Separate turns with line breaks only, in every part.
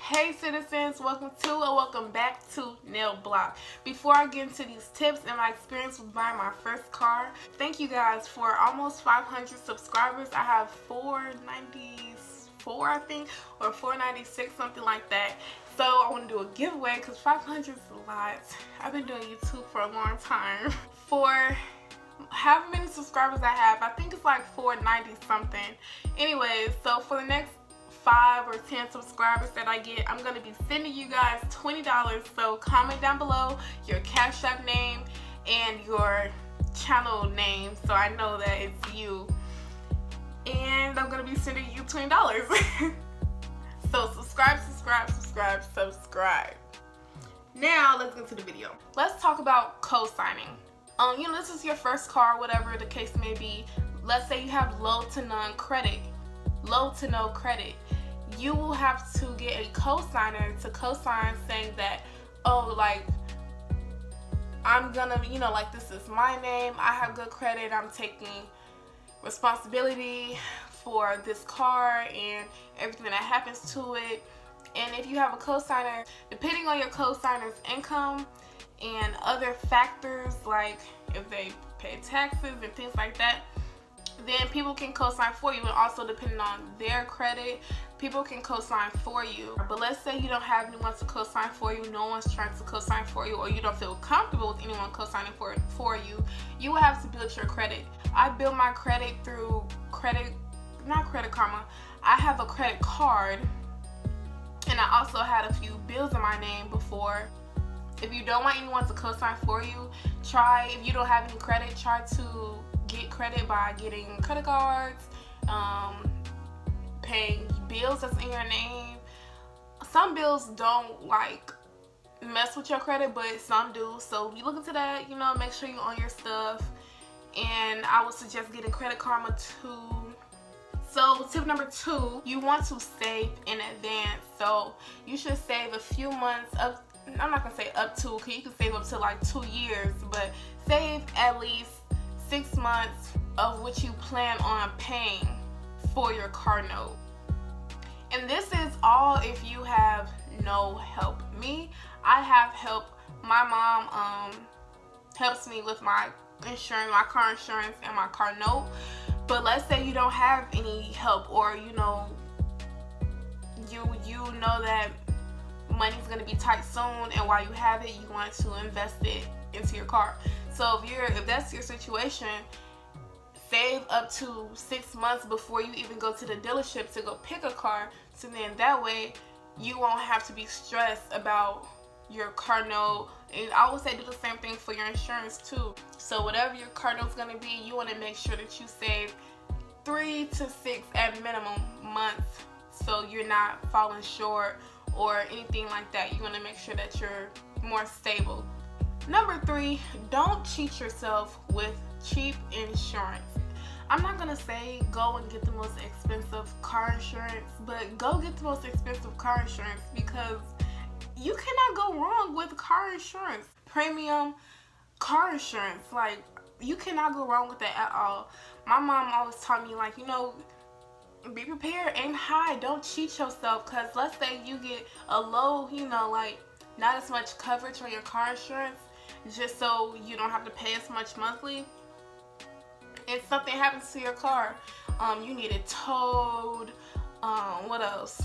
Hey citizens, welcome back to Nail Block. Before I get into these tips and my experience with buying my first car, thank you guys for almost 500 subscribers. I have 494 I think, or 496, something like that. So I want to do a giveaway because 500 is a lot. I've been doing YouTube for a long time. For however many subscribers I have, I think it's like 490 something. Anyways, so for the next 5 or 10 subscribers that I get, I'm going to be sending you guys $20. So comment down below your Cash App name and your channel name so I know that it's you. And I'm going to be sending you $20. So subscribe. Now let's get to the video. Let's talk about co-signing. This is your first car, whatever the case may be. Let's say you have low to no credit. You will have to get a co-signer to co-sign saying that, oh, like, I'm gonna, like, this is my name, I have good credit, I'm taking responsibility for this car and everything that happens to it. And if you have a co-signer, depending on your co-signer's income and other factors, like if they pay taxes and things like that, then people can co-sign for you. And also depending on their credit, people can co-sign for you. But let's say you don't have anyone to co-sign for you, no one's trying to co-sign for you, or you don't feel comfortable with anyone co-signing for you, you will have to build your credit. I built my credit through not Credit Karma. I have a credit card, and I also had a few bills in my name before. If you don't want anyone to co-sign for you, if you don't have any credit, try to get credit by getting credit cards, paying bills that's in your name. Some bills don't mess with your credit, but some do. So you look into that, make sure you own your stuff. And I would suggest getting Credit Karma too. So tip number 2, you want to save in advance. So you should save a few months of, I'm not gonna say up to, because you can save up to like 2 years, but save at least 6 months of what you plan on paying for your car note. And this is all if you have no help. Me, I have help. My mom helps me with my insurance, my car insurance and my car note. But let's say you don't have any help, or you know that money's gonna be tight soon, and while you have it, you want to invest it into your car. So if that's your situation, save up to 6 months before you even go to the dealership to go pick a car, so then that way you won't have to be stressed about your car note. And I would say do the same thing for your insurance too. So whatever your car note's gonna be, you want to make sure that you save 3 to 6 at minimum months, so you're not falling short or anything like that. You want to make sure that you're more stable. Number 3, don't cheat yourself with cheap insurance. I'm not gonna say go and get the most expensive car insurance, but go get the most expensive car insurance, because you cannot go wrong with car insurance. Premium car insurance, like, you cannot go wrong with that at all. My mom always taught me, be prepared, aim high, don't cheat yourself, because let's say you get a low, not as much coverage on your car insurance, just so you don't have to pay as much monthly, and something happens to your car, you need it towed, what else?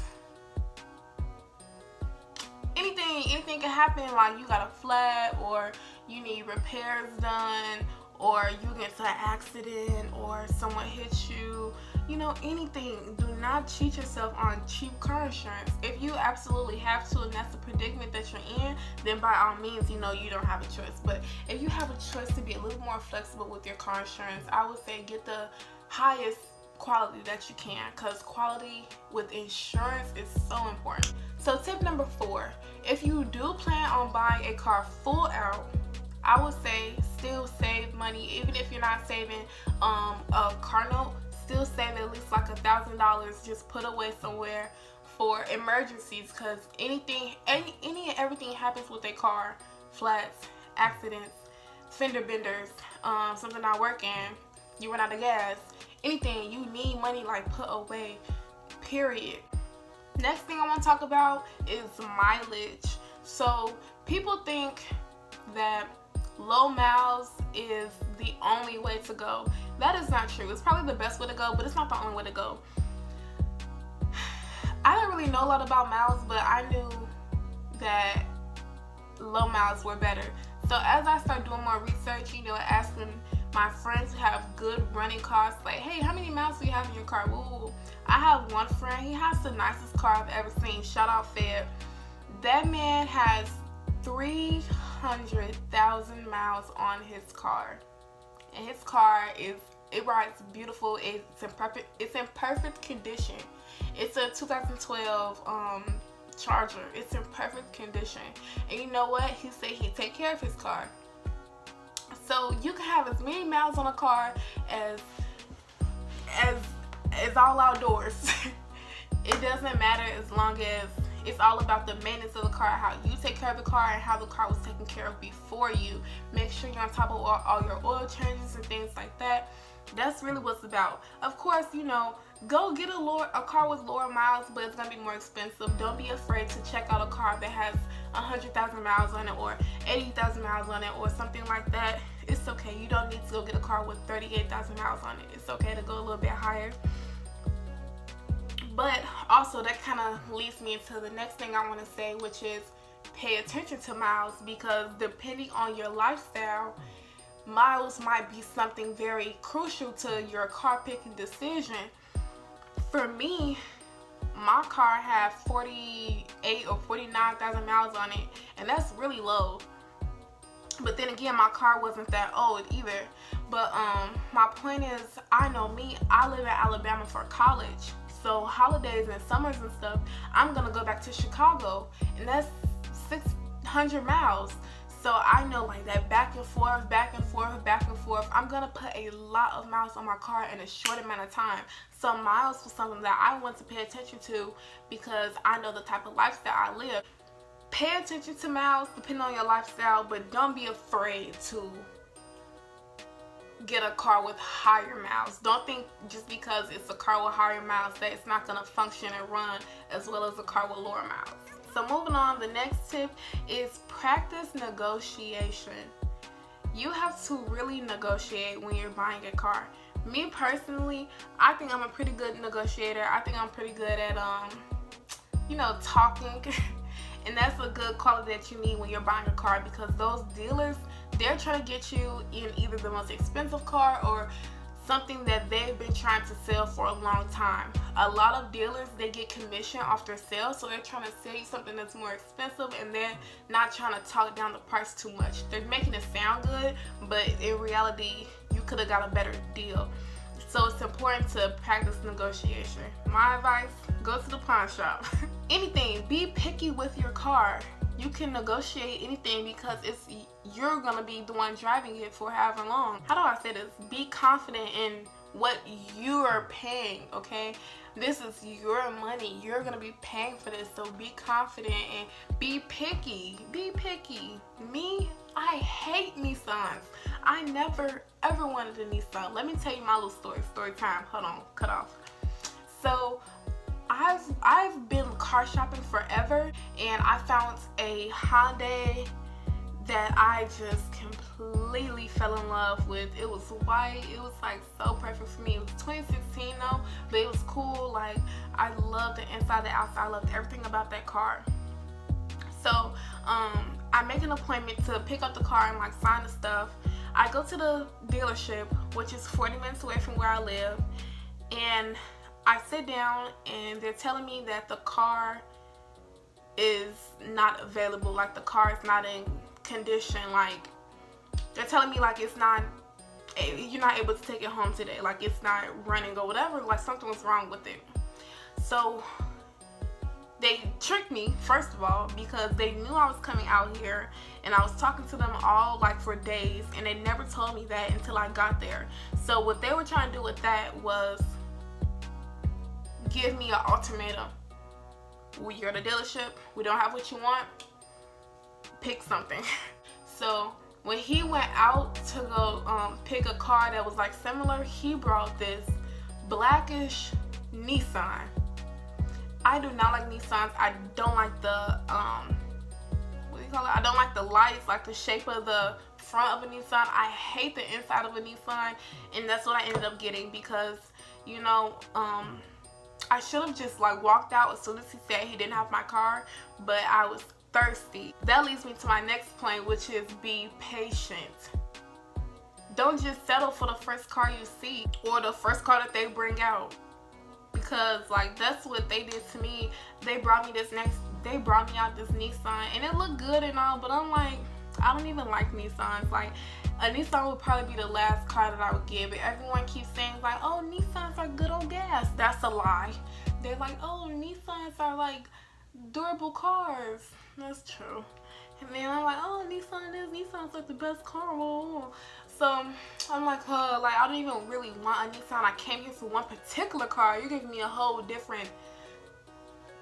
Anything can happen, like you got a flat, or you need repairs done, or you get into an accident, or someone hits you, anything. Do not cheat yourself on cheap car insurance. If you absolutely have to, and that's the predicament that you're in, then by all means, you don't have a choice. But if you have a choice to be a little more flexible with your car insurance, I would say get the highest quality that you can, because quality with insurance is so important. So tip number 4, if you do plan on buying a car full out, I would say still save money. Even if you're not saving a car note, still save at least like $1,000. Just put away somewhere for emergencies, because any and everything happens with a car. Flats, accidents, fender benders, something not working, you run out of gas, anything you need money put away, period. Next thing I want to talk about is mileage. So people think that low miles is the only way to go. That is not true. It's probably the best way to go, but it's not the only way to go. I didn't really know a lot about miles, but I knew that low miles were better. So as I started doing more research, asking my friends who have good running cars, like, hey, how many miles do you have in your car? Ooh, I have one friend, he has the nicest car I've ever seen. Shout out Fed. That man has 300,000 miles on his car. And his car it rides beautiful. It's in perfect condition. It's a 2012 Charger. It's in perfect condition. And you know what? He said he'd take care of his car. So you can have as many miles on a car as all outdoors. It doesn't matter as long as it's all about the maintenance of the car, how you take care of the car and how the car was taken care of before you. Make sure you're on top of all your oil changes and things like that. That's really what's about. Of course, go get a car with lower miles, but it's gonna be more expensive. Don't be afraid to check out a car that has 100,000 miles on it or 80,000 miles on it or something like that. It's okay. You don't need to go get a car with 38,000 miles on it. It's okay to go a little bit higher. But also that kind of leads me into the next thing I want to say, which is pay attention to miles, because depending on your lifestyle, miles might be something very crucial to your car picking decision. For me, my car had 48 or 49,000 miles on it, and that's really low. But then again, my car wasn't that old either. But my point is, I know me, I live in Alabama for college. So holidays and summers and stuff, I'm gonna go back to Chicago, and that's 600 miles. So I know, like, that back and forth, I'm gonna put a lot of miles on my car in a short amount of time. So miles was something that I want to pay attention to because I know the type of lifestyle I live. Pay attention to miles depending on your lifestyle, but don't be afraid to get a car with higher miles. Don't think just because it's a car with higher miles that it's not gonna function and run as well as a car with lower miles. So moving on, the next tip is practice negotiation. You have to really negotiate when you're buying a car. Me personally, I think I'm a pretty good negotiator. I think I'm pretty good at talking. And that's a good quality that you need when you're buying a car, because those dealers, they're trying to get you in either the most expensive car or something that they've been trying to sell for a long time. A lot of dealers, they get commission off their sales, so they're trying to sell you something that's more expensive, and they're not trying to talk down the price too much. They're making it sound good, but in reality, you could have got a better deal. So it's important to practice negotiation. My advice, go to the pawn shop. Anything, be picky with your car. You can negotiate anything because you're gonna be the one driving it for however long. How do I say this? Be confident in what you're paying, okay? This is your money. You're gonna be paying for this, so be confident and be picky. Be picky. Me, I hate Nissans. I never ever wanted a Nissan. Let me tell you my little story time. Hold on, cut off. So I've been car shopping forever, and I found a Hyundai that I just completely fell in love with. It was white. It was like so perfect for me. It was 2016 though, but it was cool. Like, I loved the inside, the outside. I loved everything about that car. So I make an appointment to pick up the car and like sign the stuff. I go to the dealership, which is 40 minutes away from where I live, and I sit down and they're telling me that the car is not available. Like, the car is not in condition. Like, they're telling me like you're not able to take it home today. Like, it's not running or whatever. Like, something was wrong with it. So they tricked me, first of all, because they knew I was coming out here, and I was talking to them all like for days, and they never told me that until I got there. So what they were trying to do with that was give me an ultimatum. You're at a dealership, we don't have what you want, pick something. So when he went out to go pick a car that was like similar, he brought this blackish Nissan. I do not like Nissans. I don't like the what do you call it? I don't like the lights, like the shape of the front of a Nissan. I hate the inside of a Nissan, and that's what I ended up getting because, you know, I should have just like walked out as soon as he said he didn't have my car, but I was thirsty. That leads me to my next point, which is be patient. Don't just settle for the first car you see or the first car that they bring out, because like that's what they did to me. They brought me out this Nissan, and it looked good and all, but I'm like, I don't even like Nissans. Like, a Nissan would probably be the last car that I would get, but everyone keeps saying like, oh, Nissans are good on gas. That's a lie. They're like, oh, Nissans are like durable cars. That's true. And then I'm like, oh, Nissan's like the best car. So I'm like, like I don't even really want a Nissan. I came here for one particular car. You're giving me a whole different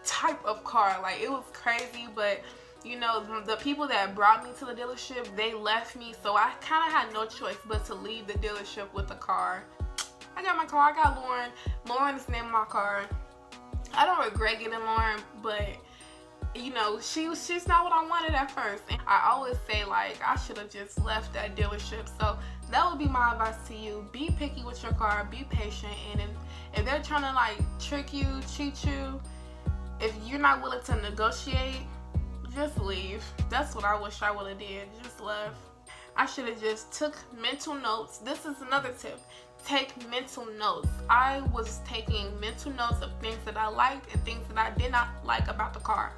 type of car. Like, it was crazy, but you know, the people that brought me to the dealership, they left me, so I kind of had no choice but to leave the dealership with the car. I got my car. I got Lauren. Lauren is the name of my car. I don't regret getting Lauren, but you know, she's not what I wanted at first. And I always say like, I should have just left that dealership. So that would be my advice to you. Be picky with your car. Be patient. And if they're trying to like trick you, cheat you, if you're not willing to negotiate, just leave. That's what I wish I would have did. Just left. I should have just took mental notes. This is another tip. Take mental notes. I was taking mental notes of things that I liked and things that I did not like about the car.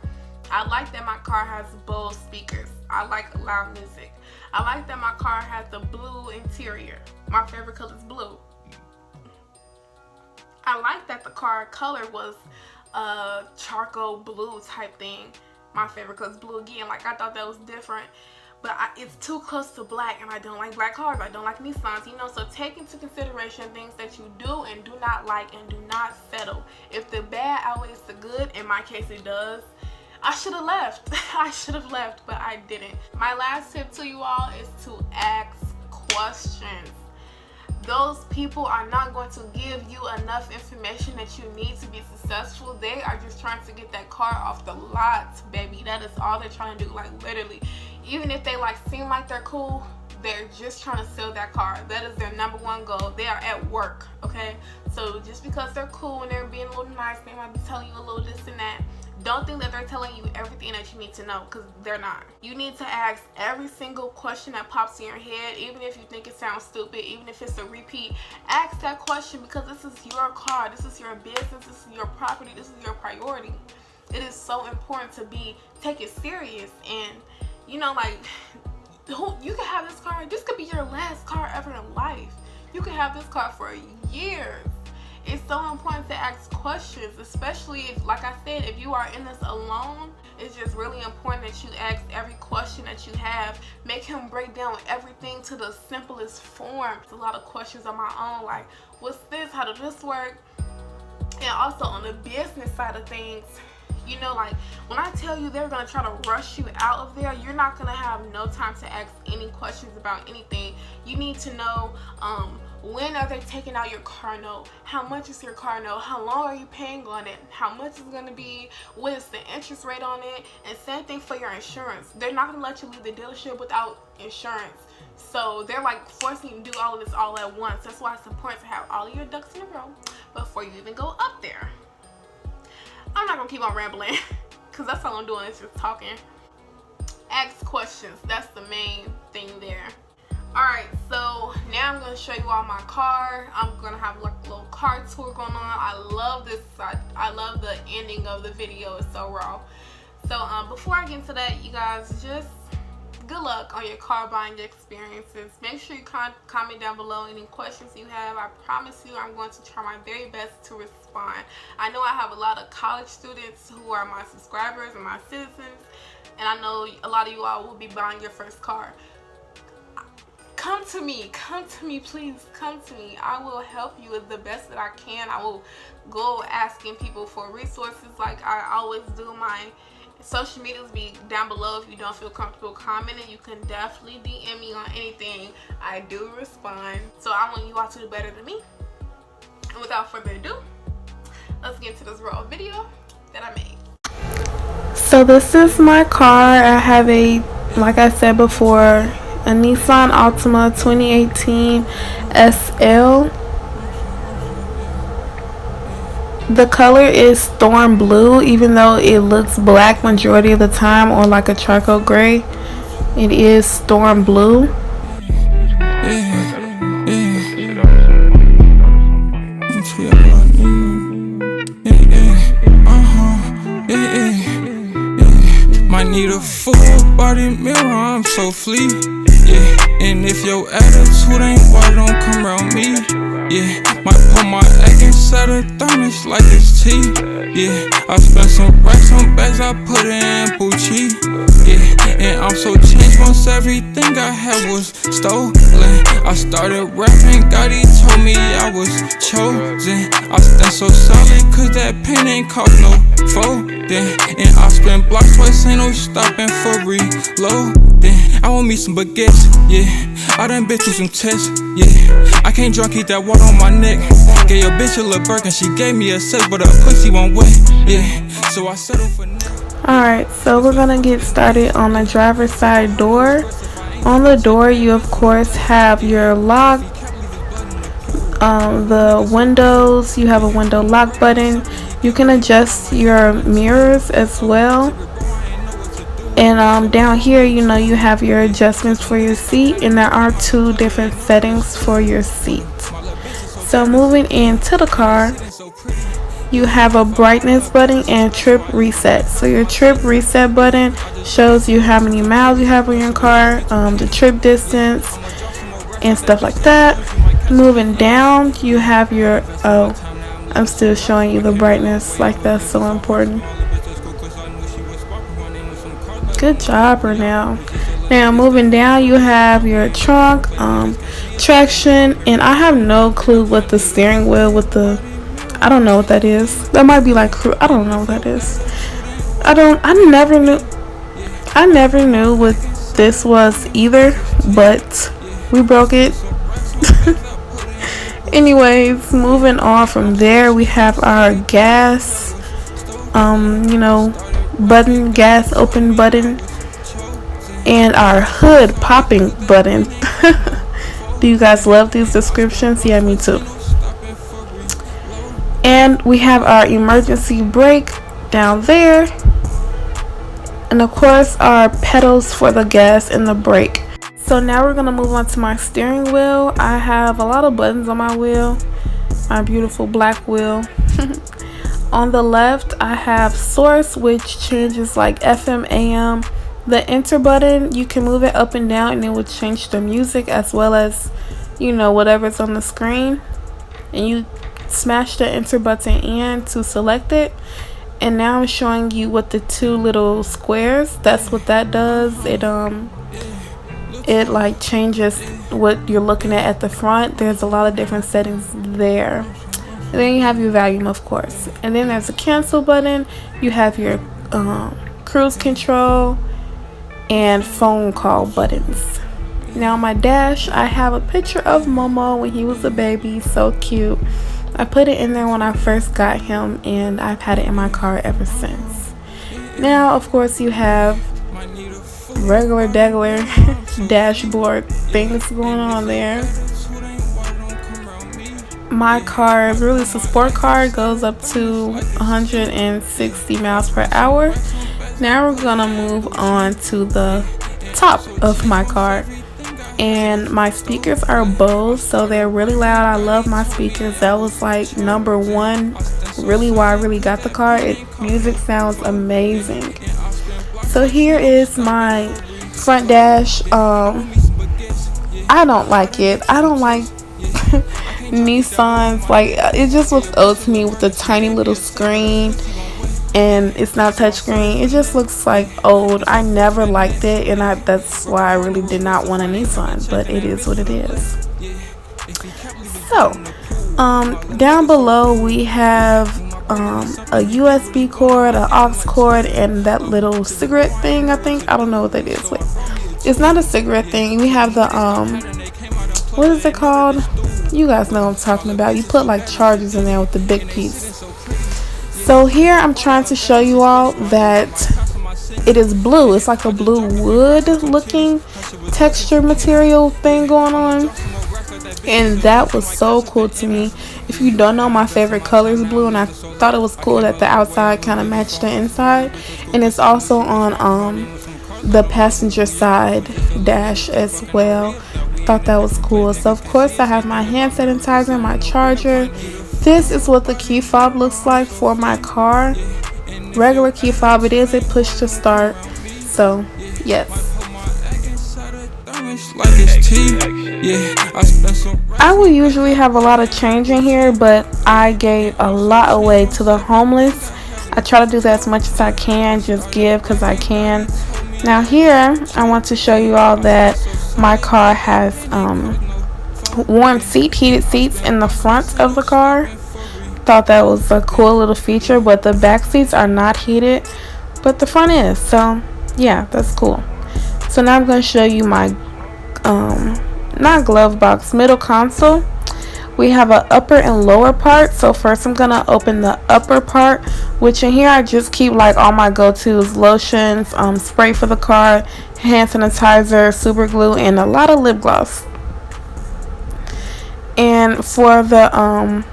I like that my car has Bose speakers. I like loud music. I like that my car has the blue interior. My favorite color is blue. I like that the car color was a charcoal blue type thing. My favorite color is blue again. Like, I thought that was different. But it's too close to black, and I don't like black cars. I don't like Nissans, you know. So take into consideration things that you do and do not like, and do not settle. If the bad outweighs the good, in my case it does, I should have left. I should have left, but I didn't. My last tip to you all is to ask questions. Those people are not going to give you enough information that you need to be successful. They are just trying to get that car off the lot, baby. That is all they're trying to do. Like, literally, even if they like seem like they're cool, they're just trying to sell that car. That is their number one goal. They are at work, okay? So just because they're cool and they're being a little nice, they might be telling you a little this and that. Don't think that they're telling you everything that you need to know, because they're not. You need to ask every single question that pops in your head, even if you think it sounds stupid, even if it's a repeat. Ask that question, because this is your car, this is your business, this is your property, this is your priority. It is so important to take it serious. And you know, like, you can have this car. This could be your last car ever in life. You can have this car for years. It's so important to ask questions, especially if, like I said, if you are in this alone. It's just really important that you ask every question that you have. Make him break down everything to the simplest form. It's a lot of questions on my own, like, what's this? How does this work? And also on the business side of things, you know, like, when I tell you they're going to try to rush you out of there, you're not going to have no time to ask any questions about anything. You need to know, when are they taking out your car note? How much is your car note? How long are you paying on it? How much is it going to be? What is the interest rate on it? And same thing for your insurance. They're not going to let you leave the dealership without insurance. So they're like forcing you to do all of this all at once. That's why it's important to have all of your ducks in a row before you even go up there. I'm not going to keep on rambling, because that's all I'm doing is just talking. Ask questions. That's the main thing there. Alright, so now I'm going to show you all my car. I'm going to have like a little car tour going on. I love this. I love the ending of the video. It's so raw. So before I get into that, you guys, just good luck on your car buying experiences. Make sure you comment down below any questions you have. I promise you I'm going to try my very best to respond. I know I have a lot of college students who are my subscribers and my citizens, and I know a lot of you all will be buying your first car. Come to me, please, come to me. I will help you as the best that I can. I will go asking people for resources like I always do. My social medias be down below. If you don't feel comfortable commenting, you can definitely DM me on anything. I do respond. So I want you all to do better than me. And without further ado, let's get into this raw video. that I made.
So this is my car. I have a, like I said before, a Nissan Altima 2018 SL. The color is storm blue, even though it looks black majority of the time, or like a charcoal gray. It is storm blue.
Might need a full body mirror, I'm so fleet. Yeah, and if your attitude ain't why don't come around me. Yeah, might put my egg inside a thermos like it's tea. Yeah, I spent some racks on bags, I put it in Gucci. Yeah, and I'm so changed once everything I had was stolen. I started rapping, God he told me I was chosen. I stand so solid cause that pain ain't cost no folding. And I spent blocks twice, ain't no stopping for reloading. I want me some baguettes, yeah. I done been through some tests, yeah. I can't drunk, keep that water on my neck. Gave your bitch a little burk and she gave me a sex, but her pussy won't wet, yeah. So I settled for
Alright, so we're gonna get started on the driver's side door. On the door, you of course have your lock, the windows. You have a window lock button. You can adjust your mirrors as well. And down here, you know, you have your adjustments for your seat, and there are 2 different settings for your seat. So moving into the car, you have a brightness button and trip reset. So your trip reset button shows you how many miles you have on your car, the trip distance, and stuff like that. Moving down, you have your, I'm still showing you the brightness, like that's so important. Good job, Renell. Now moving down, you have your trunk, traction, and I have no clue what the steering wheel with the, I don't know what that is. That might be like, I don't know what that is. I never knew what this was either, but we broke it. Anyways, moving on from there, we have our gas, button, gas open button, and our hood popping button. Do you guys love these descriptions? Yeah, me too. And we have our emergency brake down there, and of course our pedals for the gas and the brake. So now we're gonna move on to my steering wheel. I have a lot of buttons on my wheel, my beautiful black wheel. On the left, I have source, which changes like FM, AM. The enter button, you can move it up and down and it will change the music as well as, whatever's on the screen. And you smash the enter button in to select it. And now I'm showing you what the 2 little squares, that's what that does. It like changes what you're looking at the front. There's a lot of different settings there. And then you have your volume, of course. And then there's a cancel button. You have your cruise control and phone call buttons. Now on my dash, I have a picture of Momo when he was a baby. So cute. I put it in there when I first got him, and I've had it in my car ever since. Now, of course, you have regular dashboard things going on there. My car is really a sport car. It goes up to 160 miles per hour. Now we're gonna move on to the top of my car, and my speakers are Bose, so they're really loud. I love my speakers. That was like number 1, really why I really got the car. Music sounds amazing. So here is my front dash. I don't like it. I don't like Nissans. Like, it just looks old to me with the tiny little screen, and it's not touchscreen. It just looks like old. I never liked it, and that's why I really did not want a Nissan, but it is what it is. So down below we have a USB cord, an aux cord, and that little cigarette thing. I don't know what that is. Wait, it's not a cigarette thing. We have the what is it called? You guys know what I'm talking about. You put like chargers in there with the big piece. So here I'm trying to show you all that it is blue. It's like a blue wood looking texture material thing going on, and that was so cool to me. If you don't know, my favorite color is blue, and I thought it was cool that the outside kind of matched the inside. And it's also on the passenger side dash as well. Thought that was cool. So of course I have my hand sanitizer, my charger. This is what the key fob looks like for my car. Regular key fob. It is a push to start. So yes, I will usually have a lot of change in here, but I gave a lot away to the homeless. I try to do that as much as I can, just give because I can. Now here I want to show you all that my car has heated seats in the front of the car. Thought that was a cool little feature, but the back seats are not heated, but the front is. So yeah, that's cool. So now I'm going to show you my not glove box, middle console. We have an upper and lower part. So first I'm going to open the upper part, which in here I just keep like all my go-tos: lotions, spray for the car, hand sanitizer, super glue, and a lot of lip gloss. And for the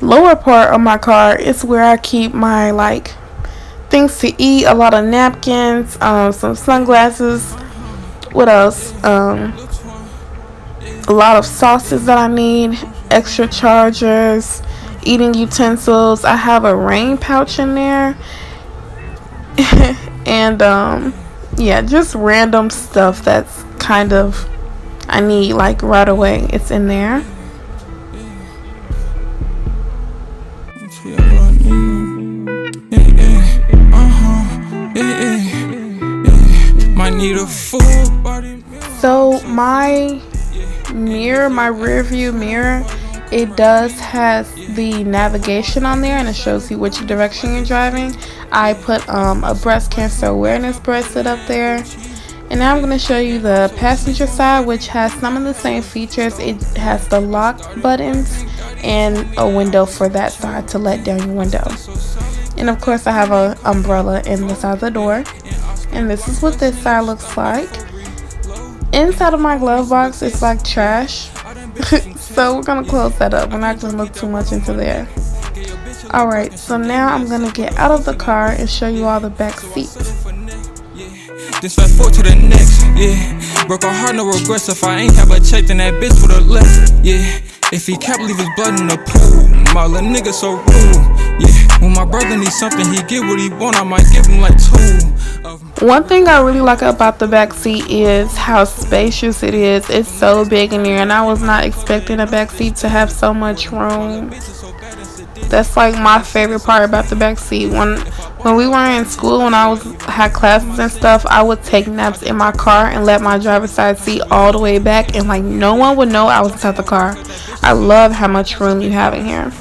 lower part of my car, it's where I keep my like things to eat, a lot of napkins, some sunglasses, what else, a lot of sauces that I need, extra chargers, eating utensils. I have a rain pouch in there. And yeah, just random stuff that's kind of I need like right away. It's in there. So my mirror, my rear view mirror, it does has the navigation on there, and it shows you which direction you're driving. I put a breast cancer awareness bracelet up there. And now I'm going to show you the passenger side, which has some of the same features. It has the lock buttons and a window for that side to let down your window. And of course I have an umbrella in the side of the door. And this is what this side looks like. Inside of my glove box, it's like trash. So we're going to close that up. We're not going to look too much into there. Alright, so now I'm going to get out of the car and show you all the back seats.
This fast forward to the next, yeah. Broke our heart, no regrets. If I ain't have a check, then that bitch would've left, yeah. If he kept, leave his blood in the pool. My little nigga so rude, yeah. When my brother needs something, he get what he want. I might give him like two.
One thing I really like about the back seat is how spacious it is. It's so big in there, and I was not expecting a back seat to have so much room. That's like my favorite part about the back seat. When we were in school, when I had classes and stuff, I would take naps in my car and let my driver's side seat all the way back, and like no one would know I was inside the car. I love how much room you have in here.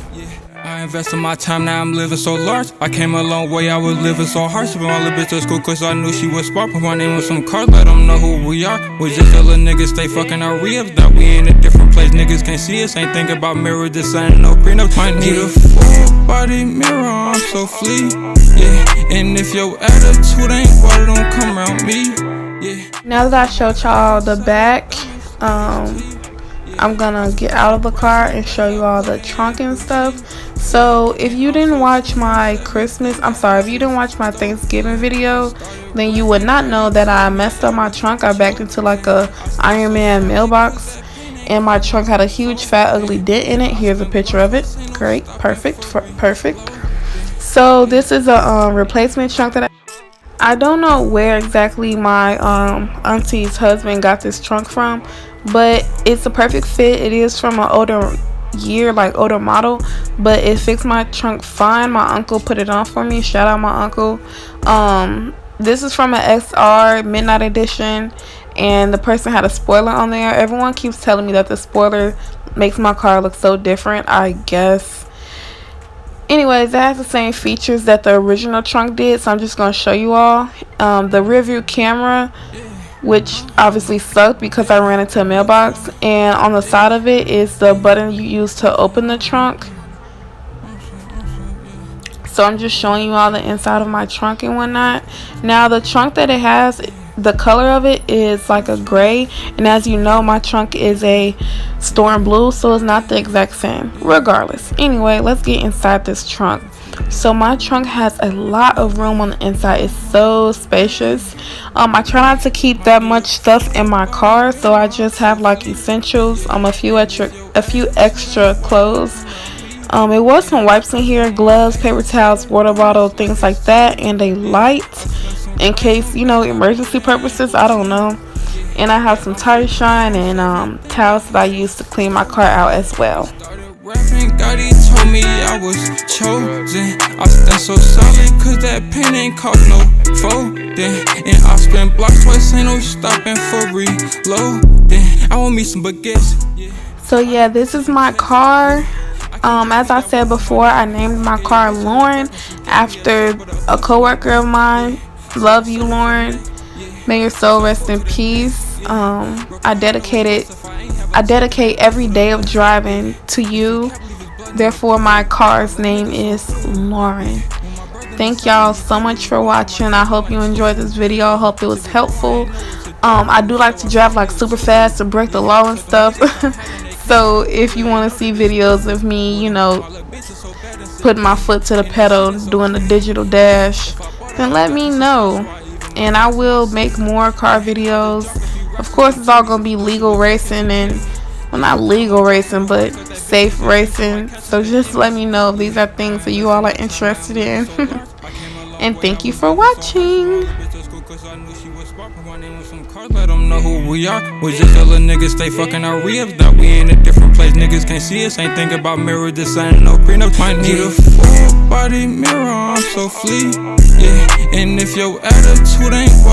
I invested my time, now I'm living so large. I came a long way, I was living so hard. Sipping my little bitch to school cause I knew she was smart. Put my name on some cards, let them know who we are. We just a little niggas stay fucking our re-ups. That we in a different place, niggas can't see us. Ain't thinking about mirror, this ain't no prenup. Might need a full body mirror, I'm so flea, yeah. And if your attitude ain't water, don't come around me, yeah.
Now that I showed y'all the back, I'm gonna get out of the car and show you all the trunk and stuff. So if you didn't watch my if you didn't watch my Thanksgiving video, then you would not know that I messed up my trunk. I backed into like a Iron Man mailbox, and my trunk had a huge fat ugly dent in it. Here's a picture of it. Great, perfect. So this is a replacement trunk that I don't know where exactly my auntie's husband got this trunk from, but it's a perfect fit. It is from an older model, but it fixed my trunk fine. My uncle put it on for me. Shout out my uncle. This is from an XR Midnight Edition, and the person had a spoiler on there. Everyone keeps telling me that the spoiler makes my car look so different, I guess. Anyways, it has the same features that the original trunk did, so I'm just going to show you all. The rear view camera, which obviously sucked because I ran into a mailbox, and on the side of it is the button you use to open the trunk. So I'm just showing you all the inside of my trunk and whatnot. Now the trunk that it has, the color of it is like a gray, and as you know, my trunk is a storm blue, so it's not the exact same. Regardless, anyway, let's get inside this trunk. So my trunk has a lot of room on the inside. It's so spacious. I try not to keep that much stuff in my car, so I just have like essentials, a few extra clothes. It was some wipes in here, gloves, paper towels, water bottle, things like that, and a light in case, emergency purposes, I don't know. And I have some tire shine and towels that I use to clean my car out as well.
Rapping, God, he told me I was chosen. I stand so solid, cause that pen ain't caught no folding. And I spin blocks twice, ain't no stopping for reloading. I want me some baguettes.
So yeah, this is my car. As I said before, I named my car Lauren after a coworker of mine. Love you, Lauren. May your soul rest in peace. I dedicate every day of driving to you. Therefore, my car's name is Lauren. Thank y'all so much for watching. I hope you enjoyed this video. I hope it was helpful. I do like to drive like super fast to break the law and stuff. So if you want to see videos of me, putting my foot to the pedal, doing the digital dash, then let me know. And I will make more car videos. Of course, it's all going to be legal racing and, well, not legal racing, but safe racing. So just let me know if these are things that you all are interested in. And thank you for watching.
Let them know who we are. We just a little niggas stay fucking our ribs. That we in a different place. Niggas can't see us. Ain't think about mirror. This ain't no prenup. Might need a full body mirror. I'm so fleet. Yeah. And if your attitude ain't